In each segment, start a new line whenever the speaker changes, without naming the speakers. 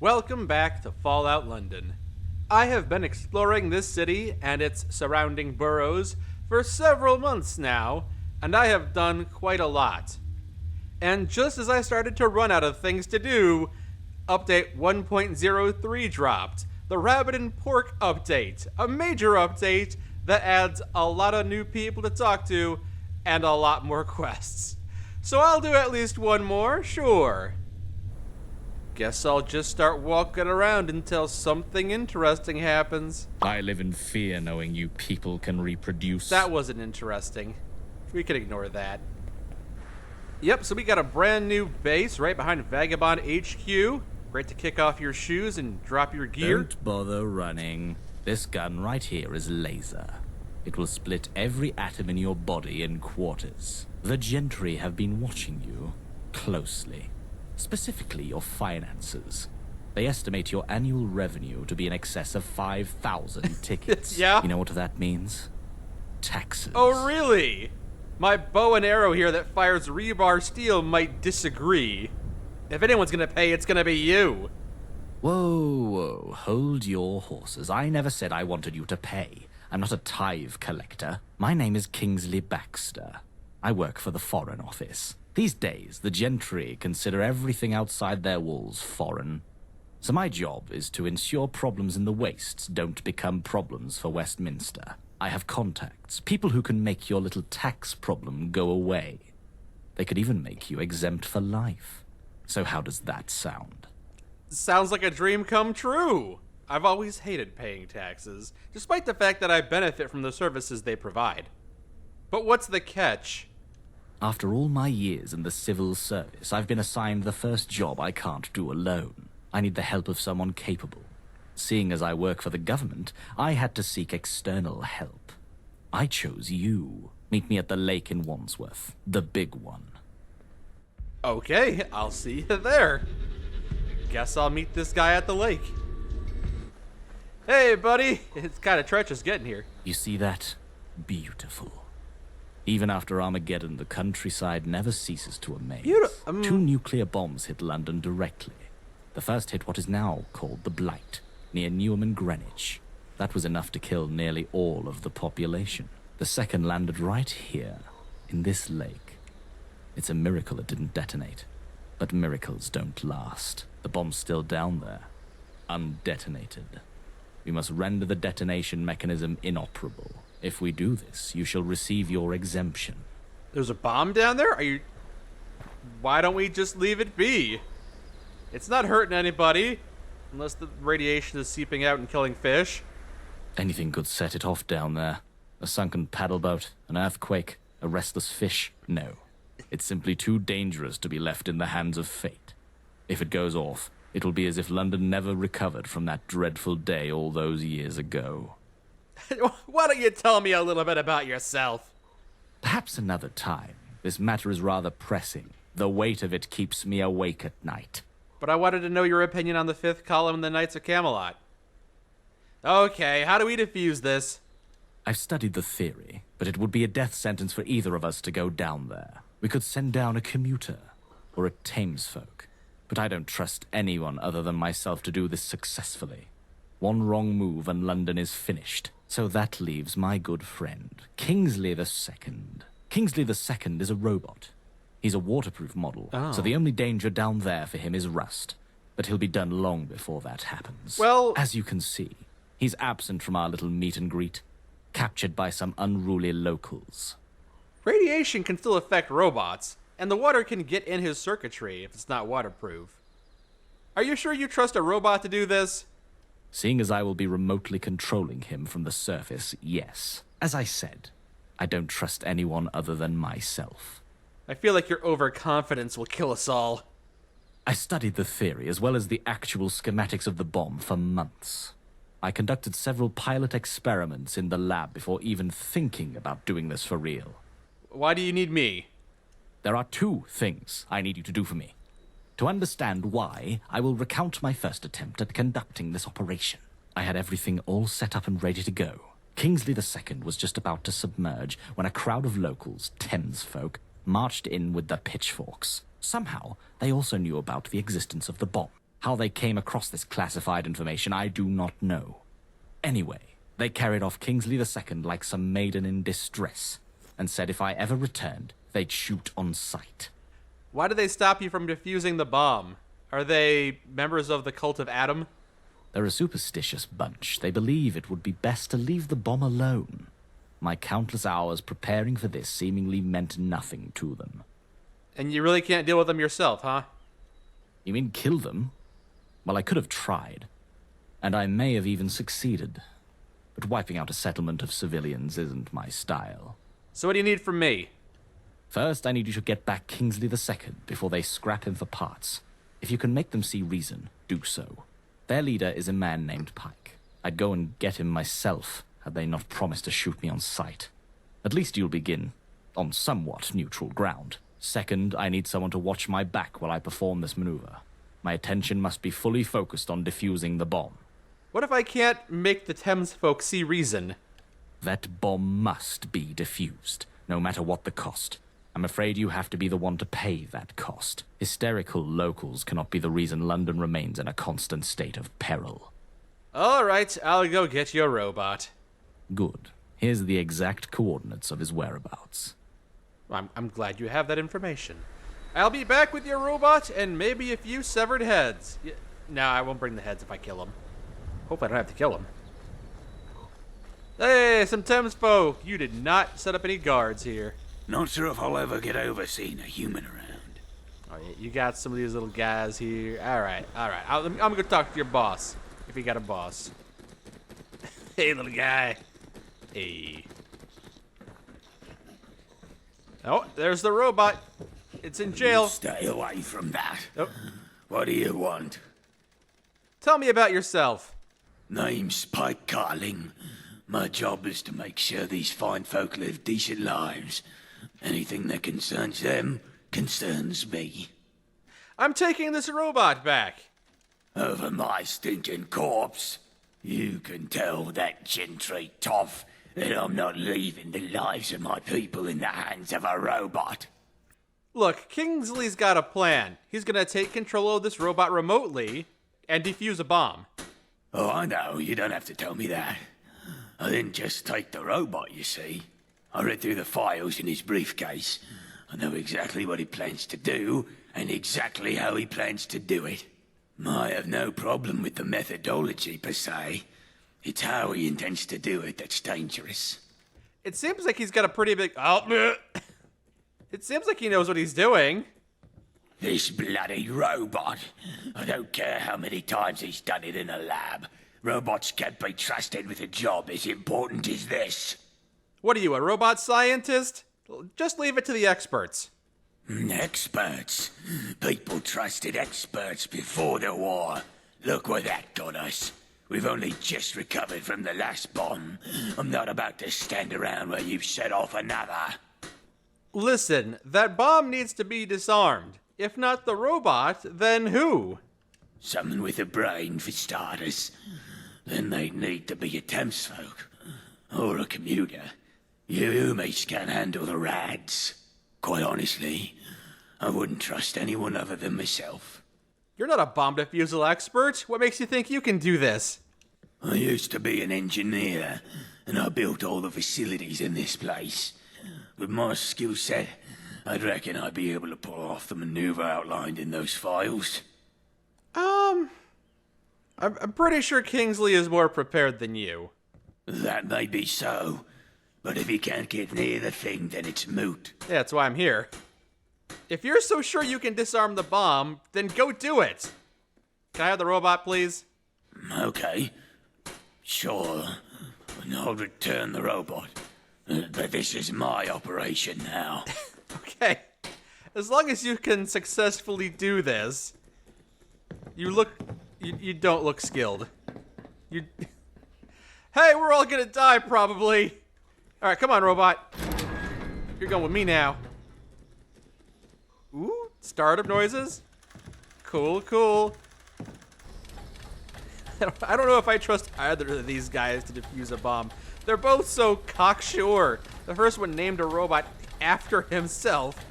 Welcome back to Fallout London. I have been exploring this city and its surrounding boroughs for several months now, and I have done quite a lot. And just as I started to run out of things to do, Update 1.03 dropped, the Rabbit and Pork update, a major update that adds a lot of new people to talk to and a lot more quests. So I'll do at least one more, sure. Guess I'll just start walking around until something interesting happens.
I live in fear knowing you people can reproduce.
That wasn't interesting. We can ignore that. Yep, so we got a brand new base right behind Vagabond HQ. Great to kick off your shoes and drop your gear.
Don't bother running. This gun right here is laser. It will split every atom in your body in quarters. The Gentry have been watching you closely. Specifically your finances. They estimate your annual revenue to be in excess of 5,000 tickets.
Yeah?
You know what that means? Taxes.
Oh, really? My bow and arrow here that fires rebar steel might disagree. If anyone's gonna pay, it's gonna be you.
Whoa, hold your horses. I never said I wanted you to pay. I'm not a tithe collector. My name is Kingsley Baxter. I work for the Foreign Office. These days, the Gentry consider everything outside their walls foreign. So my job is to ensure problems in the wastes don't become problems for Westminster. I have contacts, people who can make your little tax problem go away. They could even make you exempt for life. So how does that sound?
Sounds like a dream come true. I've always hated paying taxes, despite the fact that I benefit from the services they provide. But what's the catch?
After all my years in the civil service, I've been assigned the first job I can't do alone. I need the help of someone capable. Seeing as I work for the government, I had to seek external help. I chose you. Meet me at the lake in Wandsworth, the big one.
Okay, I'll see you there. Guess I'll meet this guy at the lake. Hey, buddy. It's kind of treacherous getting here.
You see that? Beautiful. Even after Armageddon, the countryside never ceases to amaze. 2 nuclear bombs hit London directly. The first hit what is now called the Blight, near Newham and Greenwich. That was enough to kill nearly all of the population. The second landed right here, in this lake. It's a miracle it didn't detonate. But miracles don't last. The bomb's still down there, undetonated. We must render the detonation mechanism inoperable. If we do this, you shall receive your exemption.
There's a bomb down there? Why don't we just leave it be? It's not hurting anybody, unless the radiation is seeping out and killing fish.
Anything could set it off down there. A sunken paddle boat, an earthquake, a restless fish. No. It's simply too dangerous to be left in the hands of fate. If it goes off, it will be as if London never recovered from that dreadful day all those years ago.
Why don't you tell me a little bit about yourself?
Perhaps another time. This matter is rather pressing. The weight of it keeps me awake at night.
But I wanted to know your opinion on the 5th column in the Knights of Camelot. Okay, how do we defuse this?
I've studied the theory, but it would be a death sentence for either of us to go down there. We could send down a commuter, or a Thamesfolk. But I don't trust anyone other than myself to do this successfully. One wrong move and London is finished. So that leaves my good friend, Kingsley II. Kingsley II is a robot. He's a waterproof model, so the only danger down there for him is rust. But he'll be done long before that happens.
Well,
as you can see, he's absent from our little meet and greet, captured by some unruly locals.
Radiation can still affect robots, and the water can get in his circuitry if it's not waterproof. Are you sure you trust a robot to do this?
Seeing as I will be remotely controlling him from the surface, yes. As I said, I don't trust anyone other than myself.
I feel like your overconfidence will kill us all.
I studied the theory as well as the actual schematics of the bomb for months. I conducted several pilot experiments in the lab before even thinking about doing this for real.
Why do you need me?
There are 2 things I need you to do for me. To understand why, I will recount my first attempt at conducting this operation. I had everything all set up and ready to go. Kingsley II was just about to submerge when a crowd of locals, Thamesfolk, marched in with their pitchforks. Somehow, they also knew about the existence of the bomb. How they came across this classified information, I do not know. Anyway, they carried off Kingsley II like some maiden in distress, and said if I ever returned, they'd shoot on sight.
Why did they stop you from defusing the bomb? Are they members of the cult of Adam?
They're a superstitious bunch. They believe it would be best to leave the bomb alone. My countless hours preparing for this seemingly meant nothing to them.
And you really can't deal with them yourself, huh?
You mean kill them? Well, I could have tried. And I may have even succeeded. But wiping out a settlement of civilians isn't my style.
So what do you need from me?
First, I need you to get back Kingsley II before they scrap him for parts. If you can make them see reason, do so. Their leader is a man named Pike. I'd go and get him myself, had they not promised to shoot me on sight. At least you'll begin on somewhat neutral ground. Second, I need someone to watch my back while I perform this maneuver. My attention must be fully focused on defusing the bomb.
What if I can't make the Thamesfolk see reason?
That bomb must be defused, no matter what the cost. I'm afraid you have to be the one to pay that cost. Hysterical locals cannot be the reason London remains in a constant state of peril.
All right, I'll go get your robot.
Good. Here's the exact coordinates of his whereabouts.
I'm glad you have that information. I'll be back with your robot and maybe a few severed heads. No, I won't bring the heads if I kill him. Hope I don't have to kill him. Hey, some Thamesfolk. You did not set up any guards here.
Not sure if I'll ever get over seeing a human around.
Oh, yeah, you got some of these little guys here. All right. I'm going to talk to your boss, if you got a boss. Hey, little guy. Hey. Oh, there's the robot. It's in jail.
You stay away from that.
Oh.
What do you want?
Tell me about yourself.
Name's Pike Carling. My job is to make sure these fine folk live decent lives. Anything that concerns them concerns me.
I'm taking this robot back.
Over my stinking corpse. You can tell that Gentry toff that I'm not leaving the lives of my people in the hands of a robot.
Look, Kingsley's got a plan. He's gonna take control of this robot remotely and defuse a bomb.
Oh, I know. You don't have to tell me that. I didn't just take the robot, you see. I read through the files in his briefcase. I know exactly what he plans to do, and exactly how he plans to do it. I have no problem with the methodology, per se. It's how he intends to do it that's dangerous.
It seems like he's got a pretty big... Oh, it seems like he knows what he's doing.
This bloody robot. I don't care how many times he's done it in a lab. Robots can't be trusted with a job as important as this.
What are you, a robot scientist? Just leave it to the experts.
Experts? People trusted experts before the war. Look where that got us. We've only just recovered from the last bomb. I'm not about to stand around while you set off another.
Listen, that bomb needs to be disarmed. If not the robot, then who?
Someone with a brain, for starters. Then they'd need to be a Thamesfolk. Or a commuter. You mates can't handle the rads. Quite honestly, I wouldn't trust anyone other than myself.
You're not a bomb defusal expert. What makes you think you can do this?
I used to be an engineer, and I built all the facilities in this place. With my skill set, I'd reckon I'd be able to pull off the maneuver outlined in those files.
I'm pretty sure Kingsley is more prepared than you.
That may be so, but if he can't get near the thing, then it's moot.
Yeah, that's why I'm here. If you're so sure you can disarm the bomb, then go do it. Can I have the robot, please?
Okay. Sure. And I'll return the robot. But this is my operation now.
Okay. As long as you can successfully do this, you don't look skilled. Hey, we're all gonna die probably. All right, come on, robot. You're going with me now. Ooh, startup noises. Cool. I don't know if I trust either of these guys to defuse a bomb. They're both so cocksure. The first one named a robot after himself,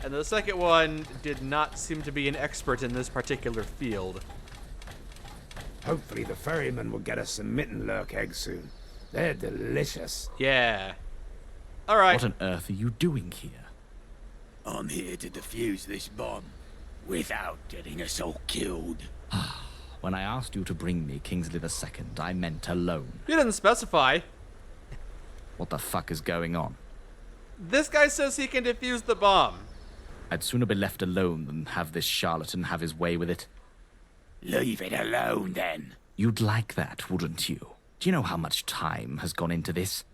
and the second one did not seem to be an expert in this particular field.
Hopefully the ferryman will get us some mitten lurk eggs soon. They're delicious.
Yeah. Alright.
What on earth are you doing here?
I'm here to defuse this bomb without getting us all killed.
When I asked you to bring me Kingsley II, I meant alone.
You didn't specify.
What the fuck is going on?
This guy says he can defuse the bomb.
I'd sooner be left alone than have this charlatan have his way with it.
Leave it alone, then.
You'd like that, wouldn't you? Do you know how much time has gone into this?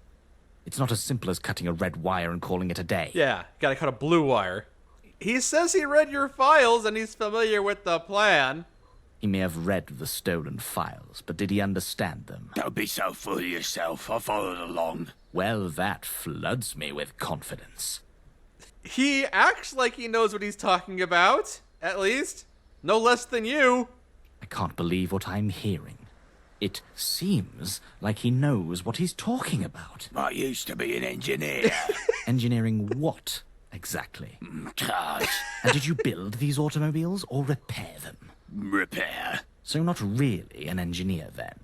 It's not as simple as cutting a red wire and calling it a day.
Yeah, gotta cut a blue wire. He says he read your files and he's familiar with the plan.
He may have read the stolen files, but did he understand them?
Don't be so full of yourself. I followed along.
Well, that floods me with confidence.
He acts like he knows what he's talking about, at least. No less than you.
I can't believe what I'm hearing. It seems like he knows what he's talking about.
I used to be an engineer.
Engineering what, exactly?
Cars.
And did you build these automobiles or repair them?
Repair.
So not really an engineer then.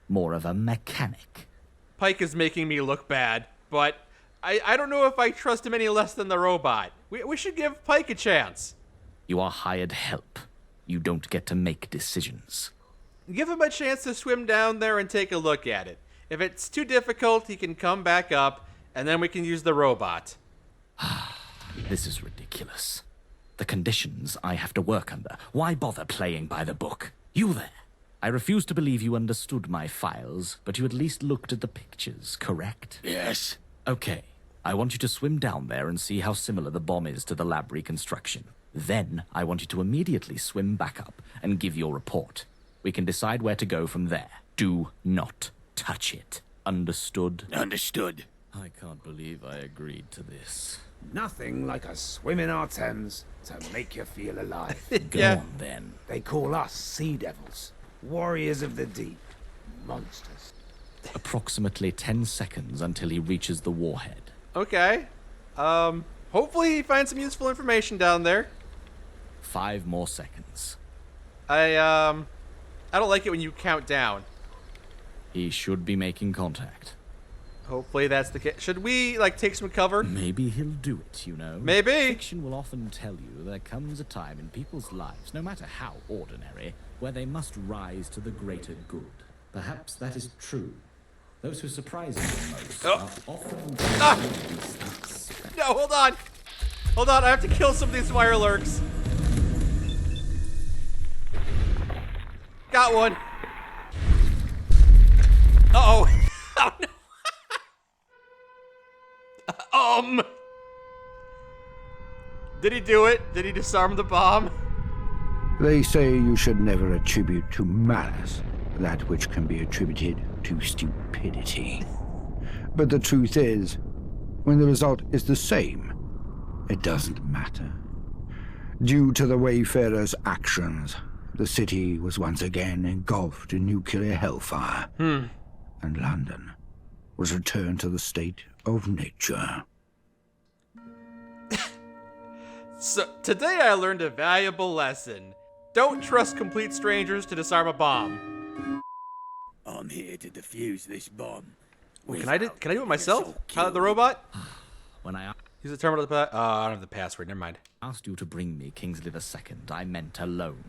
More of a mechanic.
Pike is making me look bad, but I don't know if I trust him any less than the robot. We should give Pike a chance.
You are hired help. You don't get to make decisions.
Give him a chance to swim down there and take a look at it. If it's too difficult, he can come back up, and then we can use the robot.
This is ridiculous. The conditions I have to work under. Why bother playing by the book? You there. I refuse to believe you understood my files, but you at least looked at the pictures, correct?
Yes.
Okay. I want you to swim down there and see how similar the bomb is to the lab reconstruction. Then I want you to immediately swim back up and give your report. We can decide where to go from there. Do not touch it. Understood?
Understood.
I can't believe I agreed to this.
Nothing like a swim in our Thames to make you feel alive.
Go
Yeah.
on then.
They call us sea devils, warriors of the deep, monsters.
Approximately 10 seconds until he reaches the warhead.
Okay. Hopefully he finds some useful information down there.
5 more seconds.
I don't like it when you count down.
He should be making contact.
Hopefully that's the case. Should we, take some cover?
Maybe he'll do it, you know.
Maybe.
Fiction will often tell you there comes a time in people's lives, no matter how ordinary, where they must rise to the greater good. Perhaps that is true. Those who surprise you the most are often...
No, hold on. Hold on, I have to kill some of these wire lurks. Got one. Uh-oh. Oh, no. Did he do it? Did he disarm the bomb?
They say you should never attribute to malice that which can be attributed to stupidity. But the truth is, when the result is the same, it doesn't matter. Due to the Wayfarer's actions, the city was once again engulfed in nuclear hellfire, and London was returned to the state of nature.
So, today I learned a valuable lesson. Don't trust complete strangers to disarm a bomb.
I'm here to defuse this bomb.
Can I do it myself? Pilot the robot?
When I
Use the terminal to I don't have the password, never mind.
asked you to bring me Kingsley II, I meant alone.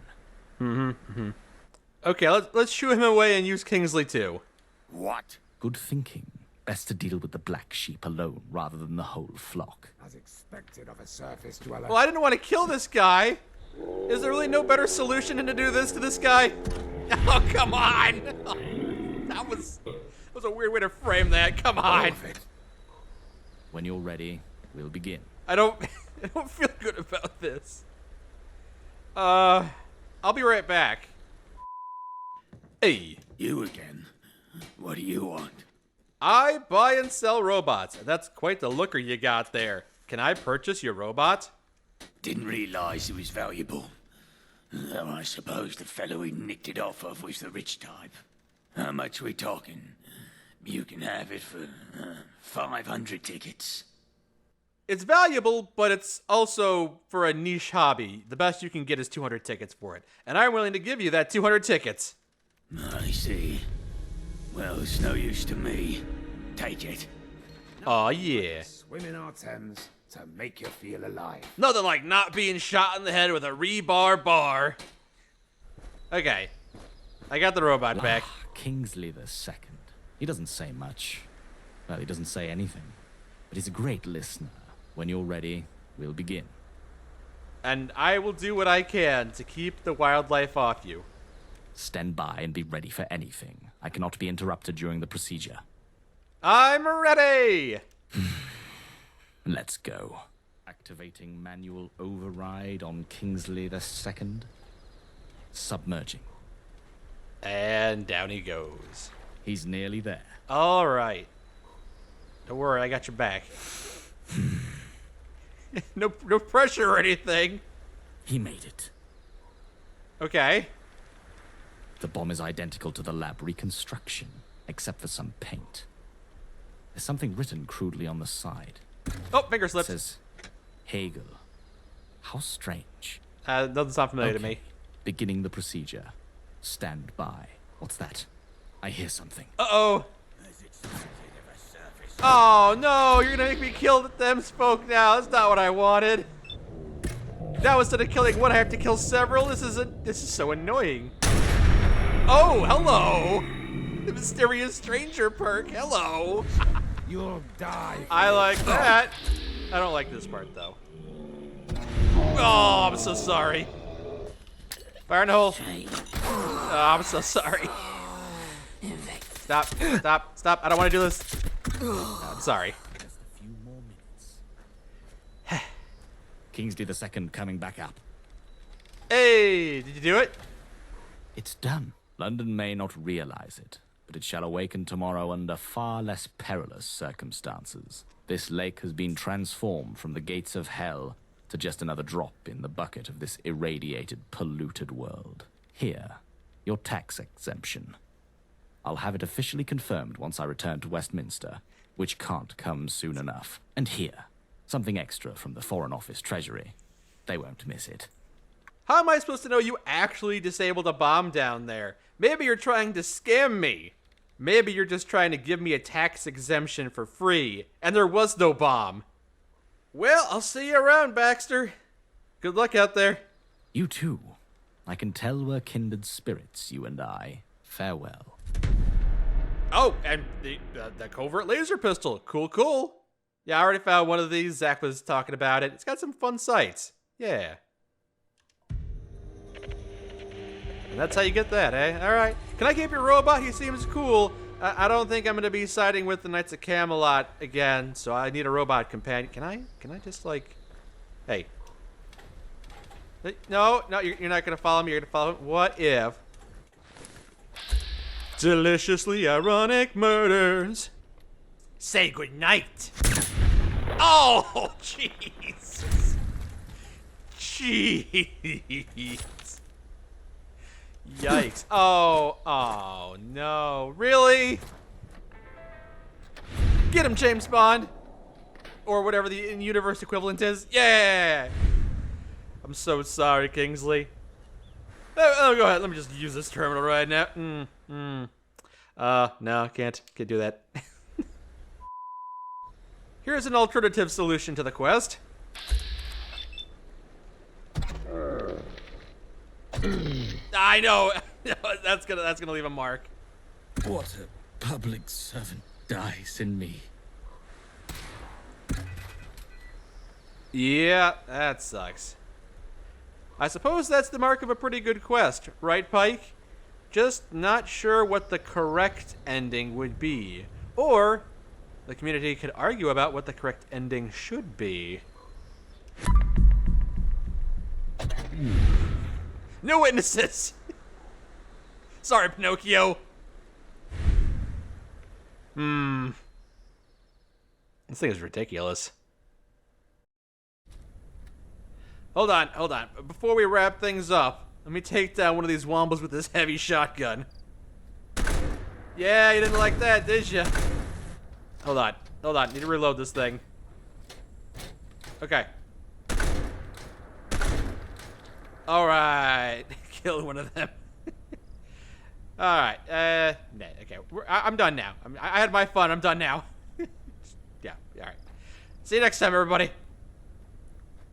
Okay, let's shoo him away and use Kingsley too.
What?
Good thinking. Best to deal with the black sheep alone rather than the whole flock.
As expected of a surface dweller.
Well, I didn't want to kill this guy. Is there really no better solution than to do this to this guy? Oh, come on! That was a weird way to frame that. Come on.
When you're ready, we'll begin.
I don't feel good about this. I'll be right back. Hey,
You again? What do you want?
I buy and sell robots. That's quite the looker you got there. Can I purchase your robot?
Didn't realize it was valuable. Though I suppose the fellow he nicked it off of was the rich type. How much we talking? You can have it for 500 tickets.
It's valuable, but it's also for a niche hobby. The best you can get is 200 tickets for it. And I'm willing to give you that 200 tickets.
I see. Well, it's no use to me. Take it.
Aw, yeah.
Swim in our Thames to make you feel alive.
Nothing like not being shot in the head with a rebar bar. Okay. I got the robot back.
Kingsley the Second. He doesn't say much. Well, he doesn't say anything. But he's a great listener. When you're ready, we'll begin.
And I will do what I can to keep the wildlife off you.
Stand by and be ready for anything. I cannot be interrupted during the procedure.
I'm ready!
Let's go. Activating manual override on Kingsley the Second. Submerging.
And down he goes.
He's nearly there.
All right. Don't worry, I got your back. No pressure or anything.
He made it.
Okay.
The bomb is identical to the lab reconstruction, except for some paint. There's something written crudely on the side.
Oh, finger
It
slips.
says, Hegel. How strange.
Doesn't sound familiar to me.
Beginning the procedure. Stand by. What's that? I hear something.
Uh-oh. Oh, no, you're gonna make me kill the Thamesfolk now. That's not what I wanted. Now instead of killing one, I have to kill several. This is so annoying. Oh, hello. The mysterious stranger perk. Hello.
You'll die.
I like that. I don't like this part, though. Oh, I'm so sorry. Fire in the hole. Oh, I'm so sorry. Stop. Stop. Stop. I don't want to do this. I'm sorry.
Just a few more minutes. Kingsley the Second coming back up.
Hey, did you do it?
It's done. London may not realize it, but it shall awaken tomorrow under far less perilous circumstances. This lake has been transformed from the gates of hell to just another drop in the bucket of this irradiated, polluted world. Here, your tax exemption. I'll have it officially confirmed once I return to Westminster, which can't come soon enough. And here, something extra from the Foreign Office Treasury. They won't miss it.
How am I supposed to know you actually disabled a bomb down there? Maybe you're trying to scam me. Maybe you're just trying to give me a tax exemption for free, and there was no bomb. Well, I'll see you around, Baxter. Good luck out there.
You too. I can tell we're kindred spirits, you and I. Farewell.
Oh, and the covert laser pistol. Cool, cool. Yeah, I already found one of these. Zach was talking about it. It's got some fun sights. Yeah. And that's how you get that, eh? All right. Can I keep your robot? He seems cool. I don't think I'm going to be siding with the Knights of Camelot again, so I need a robot companion. Can I just, like... Hey. No, you're not going to follow me. You're going to follow me. What if... Deliciously ironic murders. Say goodnight. Oh, jeez. Jeez. Yikes. Oh, no. Really? Get him, James Bond. Or whatever the in-universe equivalent is. Yeah. I'm so sorry, Kingsley. Oh, go ahead. Let me just use this terminal right now. No, can't do that. Here's an alternative solution to the quest. I know. That's gonna leave a mark.
What a public servant dies in me.
Yeah, that sucks. I suppose that's the mark of a pretty good quest, right, Pike? Just not sure what the correct ending would be. Or the community could argue about what the correct ending should be. No witnesses! Sorry, Pinocchio. This thing is ridiculous. Hold on. Before we wrap things up, let me take down one of these wombos with this heavy shotgun. Yeah, you didn't like that, did you? Hold on. Need to reload this thing. Okay. Alright. Killed one of them. All right. Okay. I'm done now. I had my fun. I'm done now. Yeah. All right. See you next time, everybody.